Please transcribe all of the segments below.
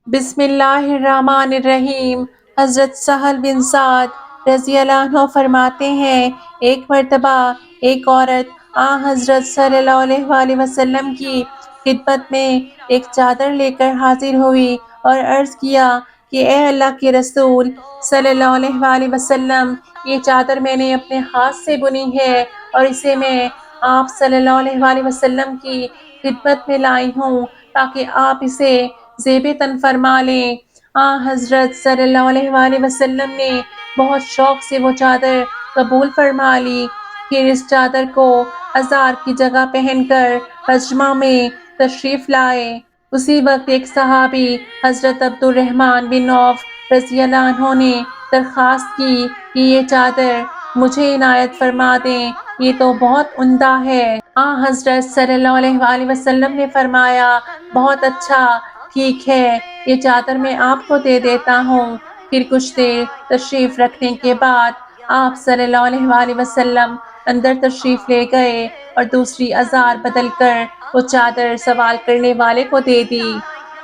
بسم اللہ الرحمن الرحیم۔ حضرت سہل بن سعد رضی اللہ عنہ فرماتے ہیں، ایک مرتبہ ایک عورت حضرت صلی اللہ علیہ وآلہ وسلم کی خدمت میں ایک چادر لے کر حاضر ہوئی اور عرض کیا کہ اے اللہ کے رسول صلی اللہ علیہ وآلہ وسلم، یہ چادر میں نے اپنے ہاتھ سے بنی ہے اور اسے میں آپ صلی اللہ علیہ وآلہ وسلم کی خدمت میں لائی ہوں تاکہ آپ اسے زیب تن فرما لیں۔ حضرت صلی اللہ علیہ وآلہ وسلم نے بہت شوق سے وہ چادر قبول فرما لی، پھر اس چادر کو ازار کی جگہ پہن کر حجمہ میں تشریف لائے۔ اسی وقت ایک صحابی حضرت عبد الرحمن بن عوف رضی اللہ عنہ نے درخواست کی کہ یہ چادر مجھے عنایت فرما دیں، یہ تو بہت عمدہ ہے۔ حضرت صلی اللہ علیہ وآلہ وسلم نے فرمایا، بہت اچھا، ٹھیک ہے، یہ چادر میں آپ کو دے دیتا ہوں۔ پھر کچھ دیر تشریف رکھنے کے بعد آپ صلی اللہ علیہ وآلہ وسلم اندر تشریف لے گئے اور دوسری ازار بدل کر وہ چادر سوال کرنے والے کو دے دی۔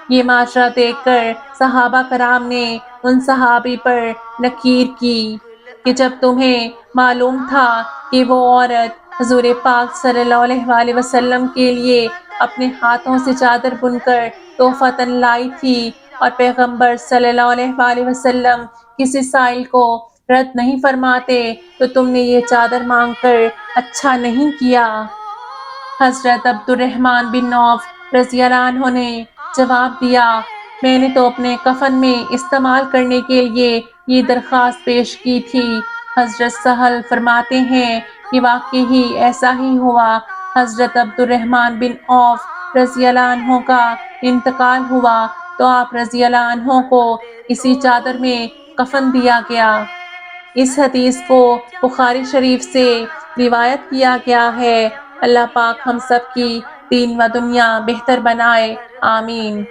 یہ ماجرا دیکھ کر صحابہ کرام نے ان صحابی پر نکیر کی کہ جب تمہیں معلوم تھا کہ وہ عورت حضور پاک صلی اللہ علیہ وآلہ وسلم کے لیے اپنے ہاتھوں سے چادر بن کر تحفۃً لائی تھی اور پیغمبر صلی اللہ علیہ وآلہ وسلم کسی سائل کو رد نہیں فرماتے، تو تم نے یہ چادر مانگ کر اچھا نہیں کیا۔ حضرت عبد الرحمن بن عوف رضی اللہ عنہ نے جواب دیا، میں نے تو اپنے کفن میں استعمال کرنے کے لیے یہ درخواست پیش کی تھی۔ حضرت سہل فرماتے ہیں کہ واقعی ہی ایسا ہی ہوا۔ حضرت عبد الرحمن بن عوف رضی اللہ عنہ کا انتقال ہوا تو آپ رضی اللہ عنہ کو اسی چادر میں کفن دیا گیا۔ اس حدیث کو بخاری شریف سے روایت کیا گیا ہے۔ اللہ پاک ہم سب کی دین و دنیا بہتر بنائے، آمین۔